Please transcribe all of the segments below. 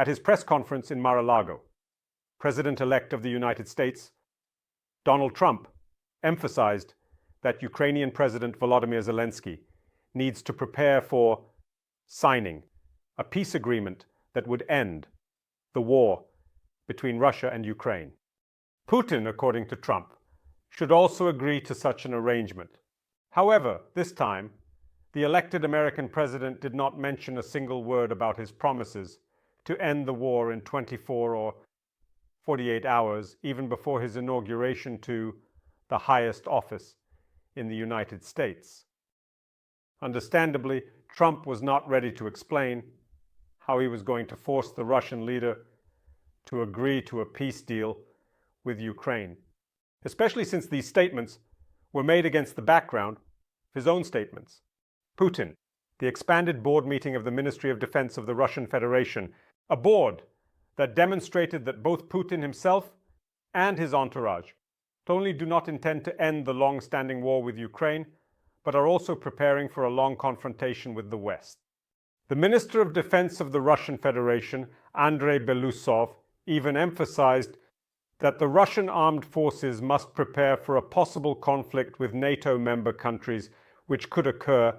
At his press conference in Mar-a-Lago, President-elect of the United States, Donald Trump, emphasized that Ukrainian President Volodymyr Zelensky needs to prepare for signing a peace agreement that would end the war between Russia and Ukraine. Putin, according to Trump, should also agree to such an arrangement. However, this time, the elected American president did not mention a single word about his promises to end the war in 24 or 48 hours, even before his inauguration to the highest office in the United States. Understandably, Trump was not ready to explain how he was going to force the Russian leader to agree to a peace deal with Ukraine, especially since these statements were made against the background of his own statements. Putin, the expanded board meeting of the Ministry of Defense of the Russian Federation, a board that demonstrated that both Putin himself and his entourage not only do not intend to end the long-standing war with Ukraine, but are also preparing for a long confrontation with the West. The Minister of Defense of the Russian Federation, Andrei Belousov, even emphasized that the Russian armed forces must prepare for a possible conflict with NATO member countries, which could occur,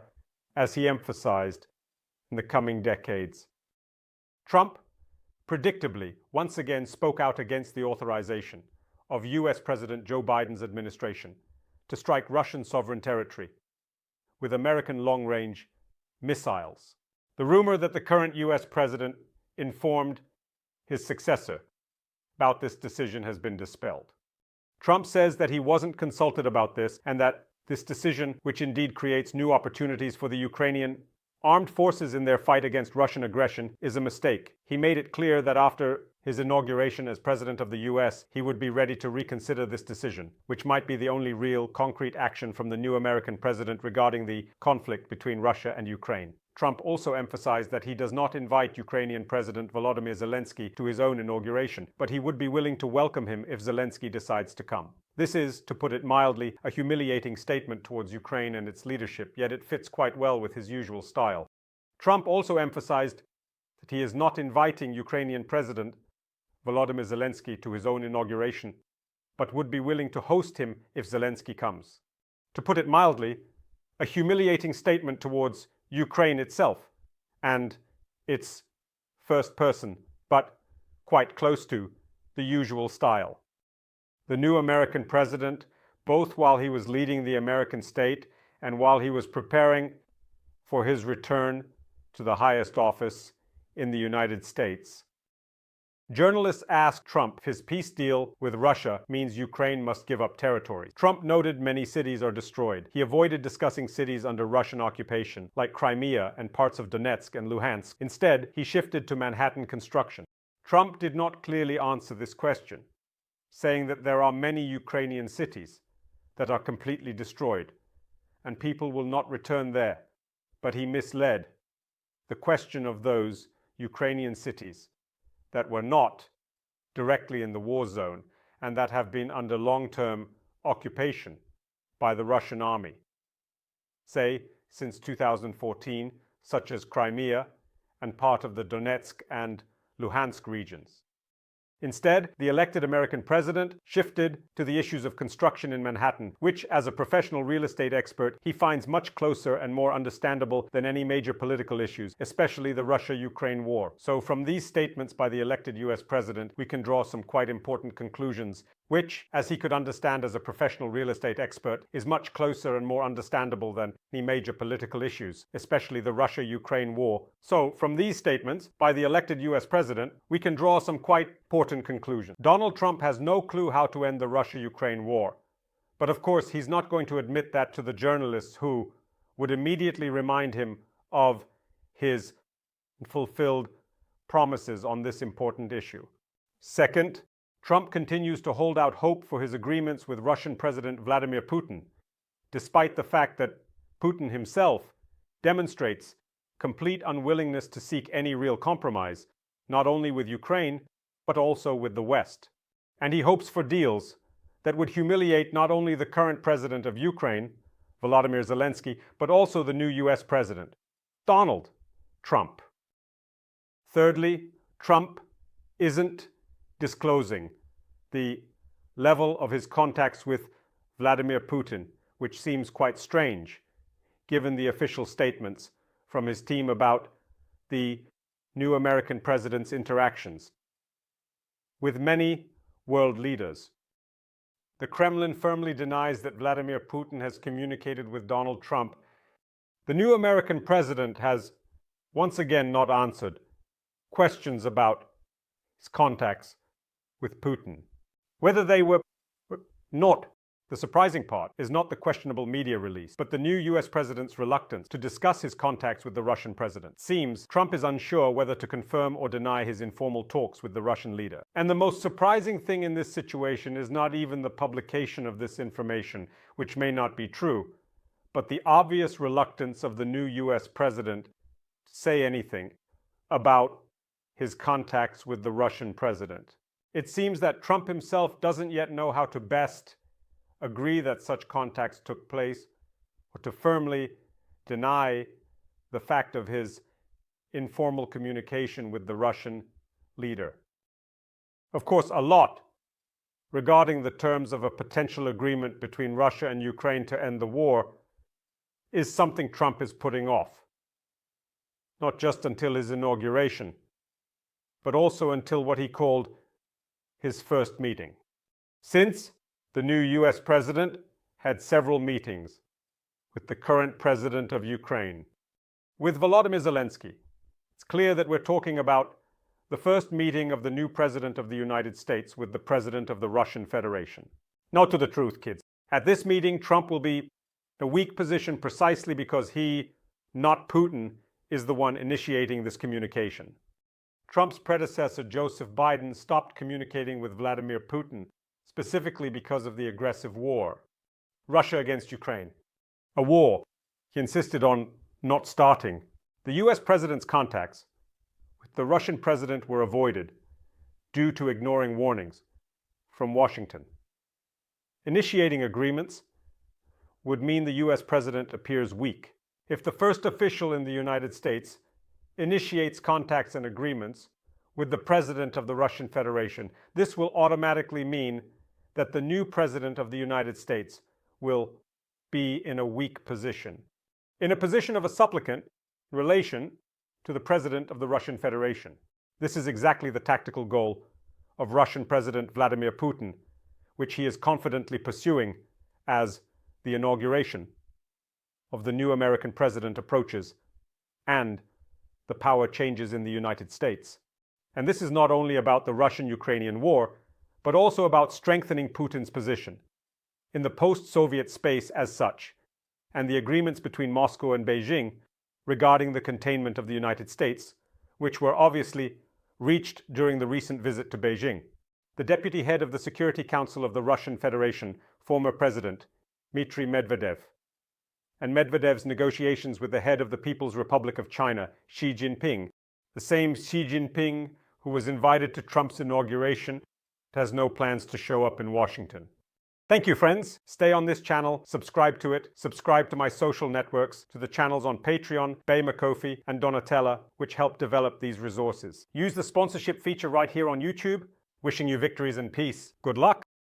as he emphasized, in the coming decades. Trump, predictably, once again spoke out against the authorization of US President Joe Biden's administration to strike Russian sovereign territory with American long-range missiles. The rumor that the current US president informed his successor about this decision has been dispelled. Trump says that he wasn't consulted about this and that this decision, which indeed creates new opportunities for the Ukrainian armed forces in their fight against Russian aggression, is a mistake. He made it clear that after his inauguration as president of the US, he would be ready to reconsider this decision, which might be the only real, concrete action from the new American president regarding the conflict between Russia and Ukraine. Trump also emphasized that he does not invite Ukrainian President Volodymyr Zelensky to his own inauguration, but he would be willing to welcome him if Zelensky decides to come. This is, to put it mildly, a humiliating statement towards Ukraine and its leadership, yet it fits quite well with his usual style. Trump also emphasized that he is not inviting Ukrainian President Volodymyr Zelensky to his own inauguration, but would be willing to host him if Zelensky comes. To put it mildly, a humiliating statement towards Ukraine itself and its first person, but quite close to the usual style. The new American president, both while he was leading the American state and while he was preparing for his return to the highest office in the United States. Journalists asked Trump if his peace deal with Russia means Ukraine must give up territory. Trump noted many cities are destroyed. He avoided discussing cities under Russian occupation, like Crimea and parts of Donetsk and Luhansk. Instead, he shifted to Manhattan construction. Trump did not clearly answer this question, saying that there are many Ukrainian cities that are completely destroyed, and people will not return there. But he misled the question of those Ukrainian cities that were not directly in the war zone and that have been under long-term occupation by the Russian army, say, since 2014, such as Crimea and part of the Donetsk and Luhansk regions. Instead, the elected American president shifted to the issues of construction in Manhattan, which, as a professional real estate expert, he finds much closer and more understandable than any major political issues, especially the Russia-Ukraine war. So from these statements by the elected US president, we can draw some quite important conclusions, which, as he could understand as a professional real estate expert, is much closer and more understandable than any major political issues, especially the Russia-Ukraine war. So, from these statements by the elected US president, we can draw some quite important conclusions. Donald Trump has no clue how to end the Russia-Ukraine war. But of course, he's not going to admit that to the journalists who would immediately remind him of his fulfilled promises on this important issue. Second, Trump continues to hold out hope for his agreements with Russian President Vladimir Putin, despite the fact that Putin himself demonstrates complete unwillingness to seek any real compromise, not only with Ukraine, but also with the West. And he hopes for deals that would humiliate not only the current president of Ukraine, Volodymyr Zelensky, but also the new US president, Donald Trump. Thirdly, Trump isn't disclosing the level of his contacts with Vladimir Putin, which seems quite strange, given the official statements from his team about the new American president's interactions with many world leaders. The Kremlin firmly denies that Vladimir Putin has communicated with Donald Trump. The new American president has once again not answered questions about his contacts with Putin. Whether they were not, the surprising part is not the questionable media release, but the new US president's reluctance to discuss his contacts with the Russian president. Seems Trump is unsure whether to confirm or deny his informal talks with the Russian leader. And the most surprising thing in this situation is not even the publication of this information, which may not be true, but the obvious reluctance of the new US president to say anything about his contacts with the Russian president. It seems that Trump himself doesn't yet know how to best agree that such contacts took place, or to firmly deny the fact of his informal communication with the Russian leader. Of course, a lot regarding the terms of a potential agreement between Russia and Ukraine to end the war is something Trump is putting off, not just until his inauguration, but also until what he called his first meeting. Since the new US president had several meetings with the current president of Ukraine, with Volodymyr Zelensky. It's clear that we're talking about the first meeting of the new president of the United States with the president of the Russian Federation. Now to the truth, kids. At this meeting, Trump will be in a weak position precisely because he, not Putin, is the one initiating this communication. Trump's predecessor, Joseph Biden, stopped communicating with Vladimir Putin specifically because of the aggressive war, Russia against Ukraine. A war he insisted on not starting. The US president's contacts with the Russian president were avoided due to ignoring warnings from Washington. Initiating agreements would mean the US president appears weak. If the first official in the United States initiates contacts and agreements with the president of the Russian Federation, this will automatically mean that the new president of the United States will be in a weak position, in a position of a supplicant in relation to the president of the Russian Federation. This is exactly the tactical goal of Russian President Vladimir Putin, which he is confidently pursuing as the inauguration of the new American president approaches and the power changes in the United States. And this is not only about the Russian-Ukrainian war, but also about strengthening Putin's position in the post-Soviet space as such, and the agreements between Moscow and Beijing regarding the containment of the United States, which were obviously reached during the recent visit to Beijing. The deputy head of the Security Council of the Russian Federation, former President Dmitry Medvedev, and Medvedev's negotiations with the head of the People's Republic of China, Xi Jinping, the same Xi Jinping who was invited to Trump's inauguration, has no plans to show up in Washington. Thank you, friends. Stay on this channel, subscribe to it, subscribe to my social networks, to the channels on Patreon, Ko-fi, and Donatella, which help develop these resources. Use the sponsorship feature right here on YouTube. Wishing you victories and peace. Good luck.